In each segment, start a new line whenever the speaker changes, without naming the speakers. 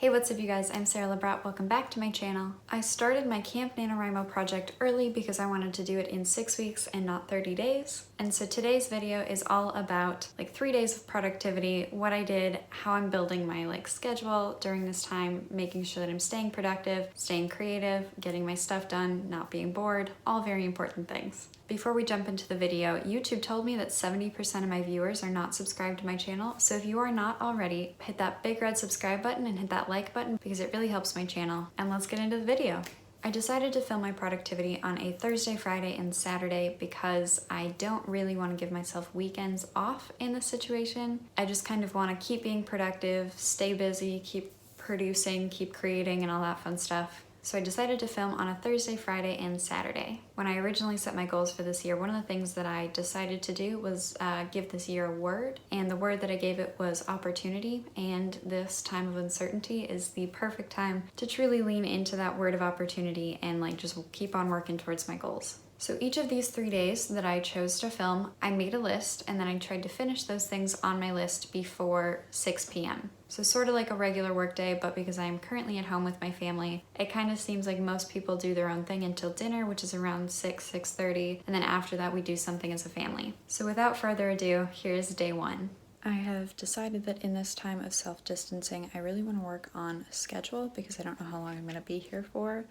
Hey, what's up you guys? I'm Sarah Labrat. Welcome back to my channel. I started my Camp NaNoWriMo project early because I wanted to do it in 6 weeks and not 30 days. And so today's video is all about 3 days of productivity, what I did, how I'm building my schedule during this time, making sure that I'm staying productive, staying creative, getting my stuff done, not being bored, all very important things. Before we jump into the video, YouTube told me that 70% of my viewers are not subscribed to my channel, so if you are not already, hit that big red subscribe button and hit that like button because it really helps my channel. And let's get into the video. I decided to film my productivity on a Thursday, Friday, and Saturday because I don't really want to give myself weekends off in this situation. I just kind of want to keep being productive, stay busy, keep producing, keep creating, and all that fun stuff. So I decided to film on a Thursday, Friday, and Saturday. When I originally set my goals for this year, one of the things that I decided to do was give this year a word, and the word that I gave it was opportunity, and this time of uncertainty is the perfect time to truly lean into that word of opportunity and just keep on working towards my goals. So each of these 3 days that I chose to film, I made a list and then I tried to finish those things on my list before 6 p.m. So sort of like a regular work day, but because I am currently at home with my family, it kind of seems like most people do their own thing until dinner, which is around 6:30, and then after that we do something as a family. So without further ado, here's day one. I have decided that in this time of self-distancing, I really want to work on a schedule because I don't know how long I'm going to be here for.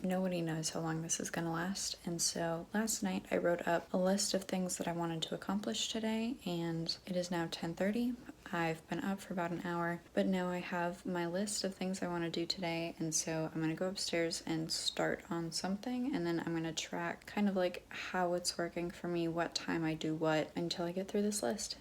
Nobody knows how long this is going to last. And so last night I wrote up a list of things that I wanted to accomplish today, and it is now 10:30. I've been up for about an hour, but now I have my list of things I want to do today, and so I'm going to go upstairs and start on something, and then I'm going to track kind of how it's working for me, what time I do what, until I get through this list.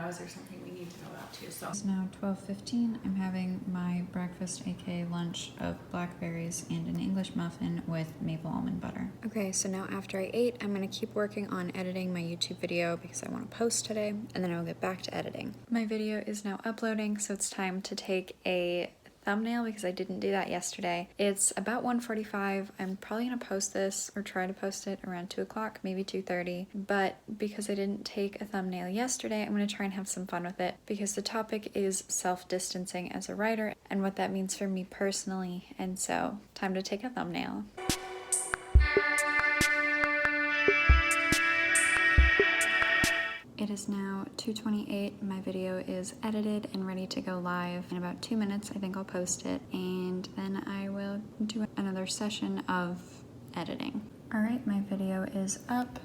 Is there something we need to know about too? So
it's now 12:15. I'm having my breakfast, aka lunch, of blackberries and an English muffin with maple almond butter. Okay, so now after I ate, I'm gonna keep working on editing my YouTube video because I want to post today, and then I will get back to editing. My video is now uploading, so it's time to take a thumbnail because I didn't do that yesterday. It's about 1:45. I'm probably gonna post this or try to post it around 2 o'clock, maybe 2:30. But because I didn't take a thumbnail yesterday, I'm gonna try and have some fun with it because the topic is self-distancing as a writer and what that means for me personally. And so, time to take a thumbnail. It is now 2:28. My video is edited and ready to go live. In about 2 minutes, I think I'll post it, and then I will do another session of editing. All right, my video is up.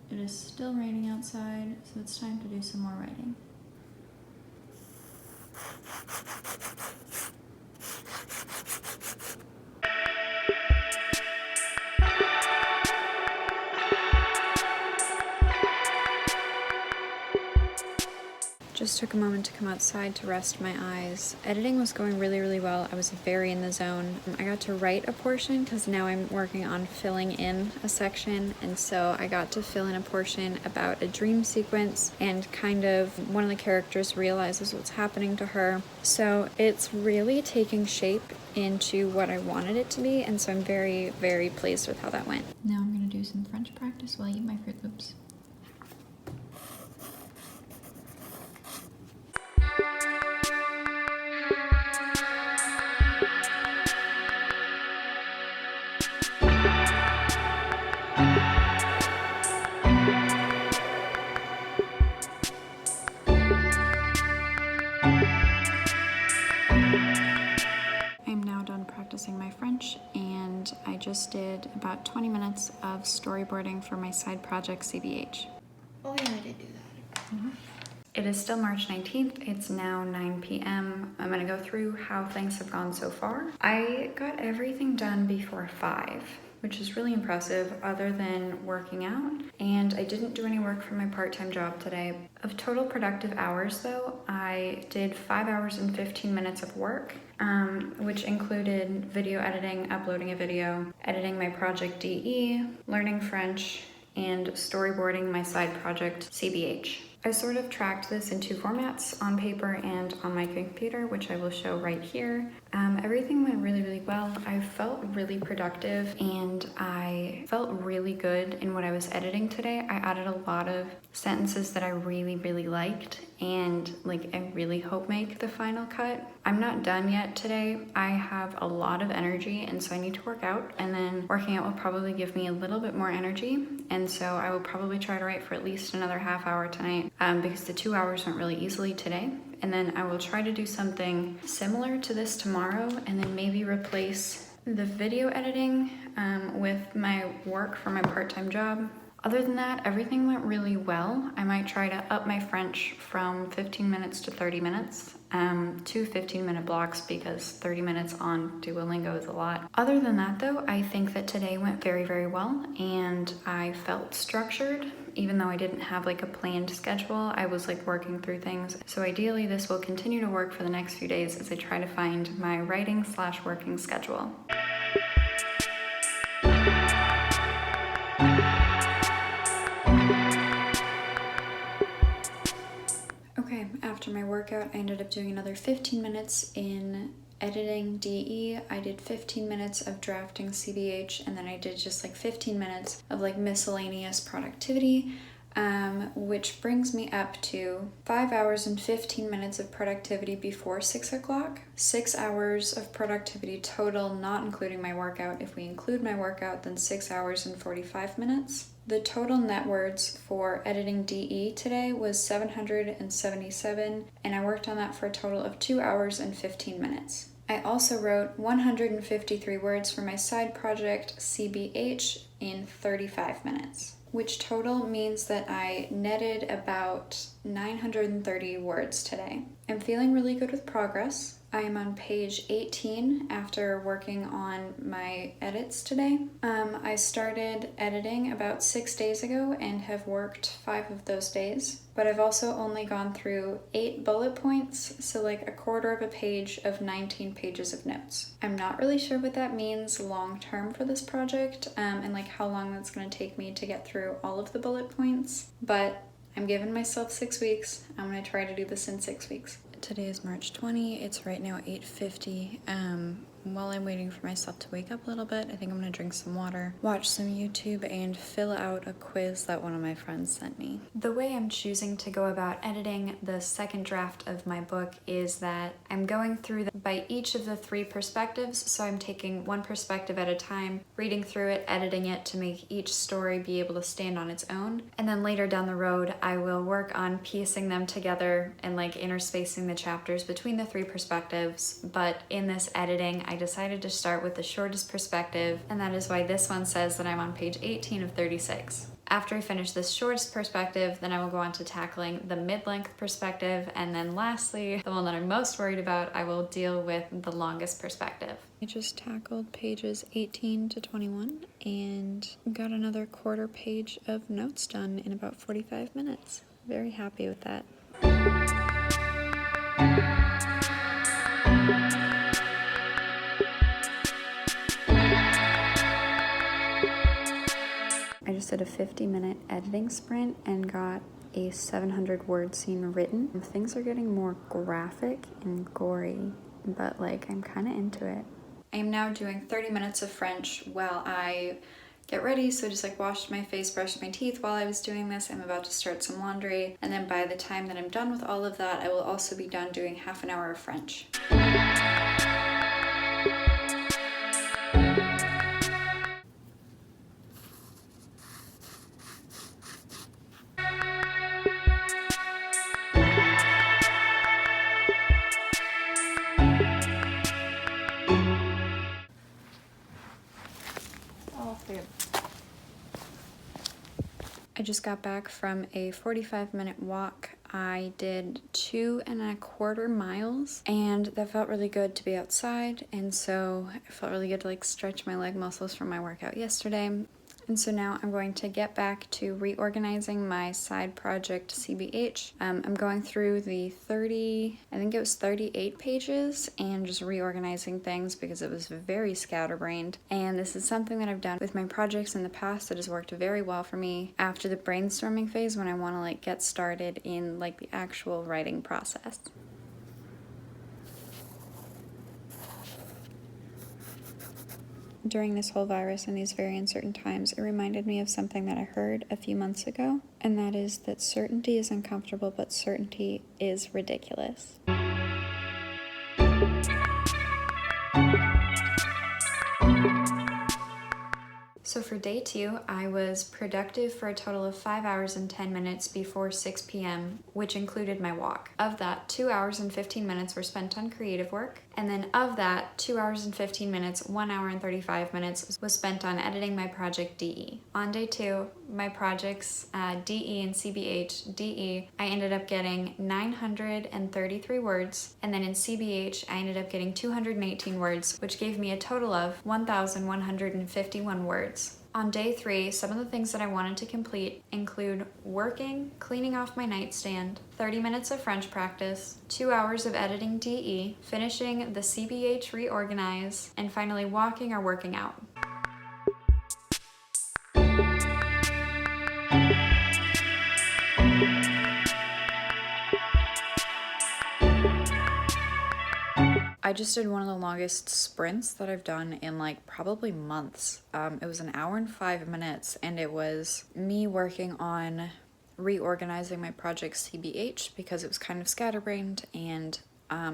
It is still raining outside, so it's time to do some more writing. Just took a moment to come outside to rest my eyes. Editing was going really well. I was very in the zone. I got to write a portion because now I'm working on filling in a section, and so I got to fill in a portion about a dream sequence and kind of one of the characters realizes what's happening to her. So it's really taking shape into what I wanted it to be, and so I'm very pleased with how that went. Now I'm gonna do some French practice while I eat my Fruit Loops. Practicing my French, and I just did about 20 minutes of storyboarding for my side project CBH.
oh yeah, I did do that.
It is still March 19th. It's now 9 p.m. I'm gonna go through how things have gone so far. I got everything done before 5, which is really impressive other than working out. And I didn't do any work for my part-time job today. Of total productive hours though, I did 5 hours and 15 minutes of work, which included video editing, uploading a video, editing my project DE, learning French, and storyboarding my side project CBH. I sort of tracked this in two formats, on paper and on my computer, which I will show right here. Everything went really, really well. I felt really productive and I felt really good in what I was editing today. I added a lot of sentences that I really, really liked and like I really hope make the final cut. I'm not done yet today. I have a lot of energy and so I need to work out, and then working out will probably give me a little bit more energy, and so I will probably try to write for at least another half hour tonight because the 2 hours went really easily today. And then I will try to do something similar to this tomorrow, and then maybe replace the video editing with my work for my part-time job. Other than that, everything went really well. I might try to up my French from 15 minutes to 30 minutes, 2 15-minute blocks, because 30 minutes on Duolingo is a lot. Other than that though, I think that today went very, very well and I felt structured. Even though I didn't have like a planned schedule, I was like working through things. So ideally this will continue to work for the next few days as I try to find my writing/working schedule. Okay, after my workout, I ended up doing another 15 minutes in editing DE. I did 15 minutes of drafting CBH, and then I did just like 15 minutes of like miscellaneous productivity, which brings me up to 5 hours and 15 minutes of productivity before 6 o'clock. 6 hours of productivity total, not including my workout. If we include my workout, then 6 hours and 45 minutes. The total net words for editing DE today was 777, and I worked on that for a total of 2 hours and 15 minutes. I also wrote 153 words for my side project CBH in 35 minutes, which total means that I netted about 930 words today. I'm feeling really good with progress. I am on page 18 after working on my edits today. I started editing about 6 days ago and have worked 5 of those days, but I've also only gone through 8 bullet points, so like a quarter of a page of 19 pages of notes. I'm not really sure what that means long term for this project, and like how long that's going to take me to get through all of the bullet points, but I'm giving myself 6 weeks. I'm going to try to do this in 6 weeks. Today is March 20. It's right now 8:50. While I'm waiting for myself to wake up a little bit, I think I'm gonna drink some water, watch some YouTube, and fill out a quiz that one of my friends sent me. The way I'm choosing to go about editing the second draft of my book is that I'm going through by each of the 3 perspectives. So I'm taking one perspective at a time, reading through it, editing it to make each story be able to stand on its own. And then later down the road, I will work on piecing them together and like interspacing the chapters between the 3 perspectives. But in this editing, I decided to start with the shortest perspective, and that is why this one says that I'm on page 18 of 36. After I finish this shortest perspective, then I will go on to tackling the mid-length perspective, and then lastly, the one that I'm most worried about, I will deal with the longest perspective. I just tackled pages 18 to 21 and got another quarter page of notes done in about 45 minutes. Very happy with that. I just did a 50-minute editing sprint and got a 700-word scene written. Things are getting more graphic and gory, but like I'm kind of into it. I am now doing 30 minutes of French while I get ready. So I just like washed my face, brushed my teeth while I was doing this. I'm about to start some laundry, and then by the time that I'm done with all of that, I will also be done doing half an hour of French. I just got back from a 45-minute walk. I did 2.25 miles, and that felt really good to be outside, and so it felt really good to like stretch my leg muscles from my workout yesterday. And so now I'm going to get back to reorganizing my side project CBH. I'm going through the 38 pages and just reorganizing things because it was very scatterbrained. And this is something that I've done with my projects in the past that has worked very well for me after the brainstorming phase when I want to like get started in like the actual writing process. During this whole virus and these very uncertain times, it reminded me of something that I heard a few months ago, and that is that certainty is uncomfortable, but certainty is ridiculous. So for day 2, I was productive for a total of 5 hours and 10 minutes before 6 p.m., which included my walk. Of that, 2 hours and 15 minutes were spent on creative work, and then of that, 2 hours and 15 minutes, 1 hour and 35 minutes was spent on editing my project DE. On day 2, my projects DE and CBH, DE, I ended up getting 933 words, and then in CBH, I ended up getting 218 words, which gave me a total of 1,151 words. On day 3, some of the things that I wanted to complete include working, cleaning off my nightstand, 30 minutes of French practice, 2 hours of editing DE, finishing the CBH reorganize, and finally walking or working out. I just did one of the longest sprints that I've done in like probably months. It was an hour and 5 minutes, and it was me working on reorganizing my project CBH because it was kind of scatterbrained, and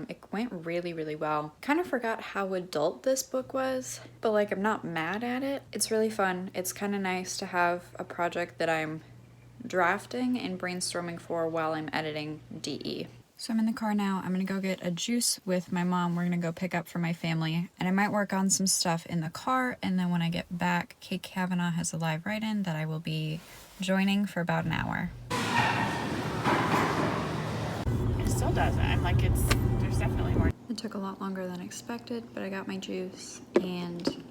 it went really, really well. Kind of forgot how adult this book was, but like I'm not mad at it. It's really fun. It's kind of nice to have a project that I'm drafting and brainstorming for while I'm editing DE. So I'm in the car now. I'm gonna go get a juice with my mom. We're gonna go pick up for my family, and I might work on some stuff in the car, and then when I get back, Kate Kavanaugh has a live write-in that I will be joining for about an hour.
It still doesn't. I'm like, there's definitely more.
It took a lot longer than expected, but I got my juice, and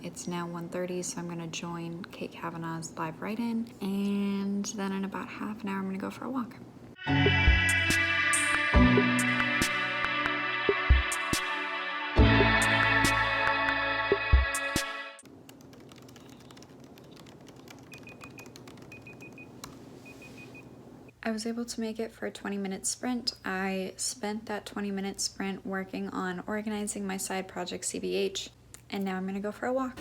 it's now 1:30, so I'm gonna join Kate Kavanaugh's live write-in, and then in about half an hour, I'm gonna go for a walk. I was able to make it for a 20-minute sprint. I spent that 20-minute sprint working on organizing my side project CBH, and now I'm gonna go for a walk.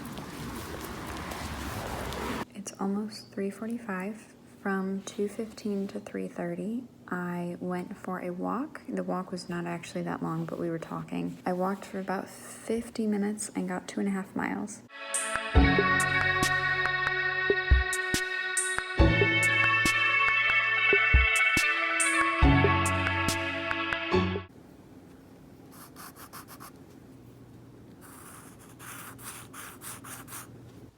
It's almost 3:45. From 2:15 to 3:30, I went for a walk. The walk was not actually that long, but we were talking. I walked for about 50 minutes and got 2.5 miles.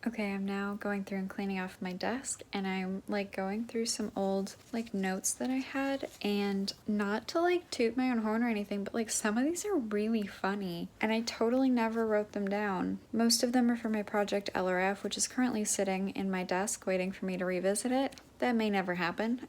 Okay, I'm now going through and cleaning off my desk, and I'm like going through some old like notes that I had, and not to like toot my own horn or anything, but like some of these are really funny and I totally never wrote them down. Most of them are for my project LRF, which is currently sitting in my desk waiting for me to revisit it. That may never happen.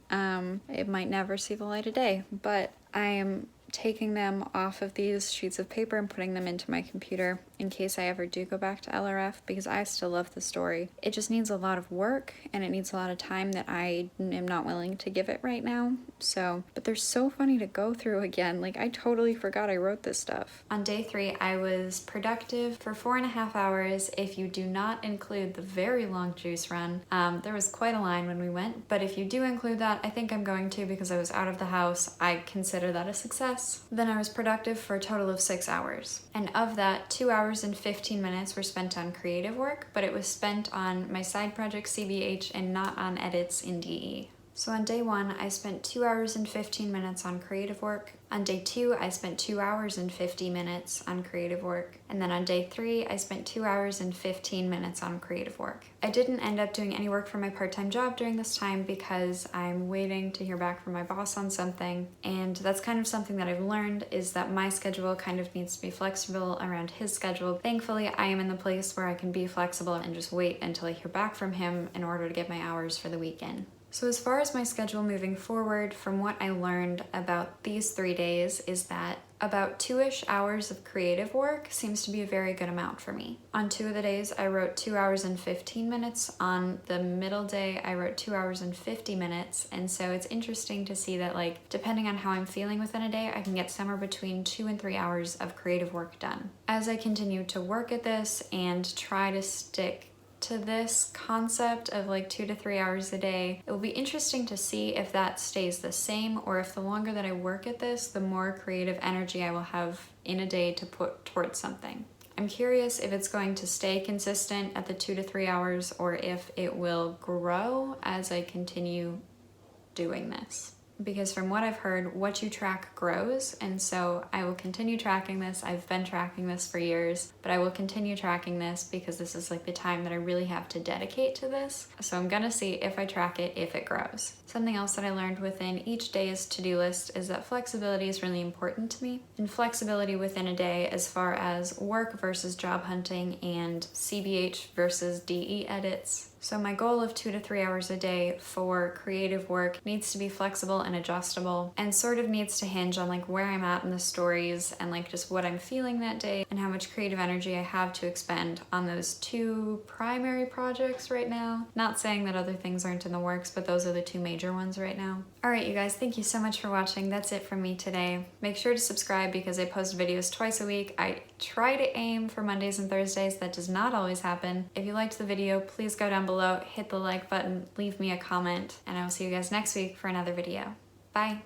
It might never see the light of day, but I am taking them off of these sheets of paper and putting them into my computer in case I ever do go back to LRF, because I still love the story. It just needs a lot of work and it needs a lot of time that I am not willing to give it right now. So, but they're so funny to go through again. Like I totally forgot I wrote this stuff. On day 3, I was productive for 4.5 hours if you do not include the very long juice run. There was quite a line when we went, but if you do include that, I think I'm going to because I was out of the house. I consider that a success. Then I was productive for a total of 6 hours. And of that, 2 hours and 15 minutes were spent on creative work, but it was spent on my side project CBH and not on edits in DE. So on day 1, I spent 2 hours and 15 minutes on creative work. On day 2, I spent 2 hours and 50 minutes on creative work. And then on day 3, I spent 2 hours and 15 minutes on creative work. I didn't end up doing any work for my part-time job during this time because I'm waiting to hear back from my boss on something. And that's kind of something that I've learned, is that my schedule kind of needs to be flexible around his schedule. Thankfully, I am in the place where I can be flexible and just wait until I hear back from him in order to get my hours for the weekend. So as far as my schedule moving forward, from what I learned about these 3 days is that about 2-ish hours of creative work seems to be a very good amount for me. On 2 of the days, I wrote 2 hours and 15 minutes. On the middle day, I wrote 2 hours and 50 minutes. And so it's interesting to see that, like, depending on how I'm feeling within a day, I can get somewhere between 2 and 3 hours of creative work done. As I continue to work at this and try to stick to this concept of like 2 to 3 hours a day, it will be interesting to see if that stays the same, or if the longer that I work at this, the more creative energy I will have in a day to put towards something. I'm curious if it's going to stay consistent at the 2 to 3 hours, or if it will grow as I continue doing this. Because from what I've heard, what you track grows, and so I will continue tracking this. I've been tracking this for years, but I will continue tracking this because this is like the time that I really have to dedicate to this. So I'm gonna see if I track it, if it grows. Something else that I learned within each day's to-do list is that flexibility is really important to me. And flexibility within a day as far as work versus job hunting and CBH versus DE edits. So my goal of 2 to 3 hours a day for creative work needs to be flexible and adjustable, and sort of needs to hinge on like where I'm at in the stories and like just what I'm feeling that day and how much creative energy I have to expend on those 2 primary projects right now. Not saying that other things aren't in the works, but those are the 2 major ones right now. All right, you guys, thank you so much for watching. That's it from me today. Make sure to subscribe because I post videos twice a week. I try to aim for Mondays and Thursdays. That does not always happen. If you liked the video, please go down below, hit the like button, leave me a comment, and I will see you guys next week for another video. Bye.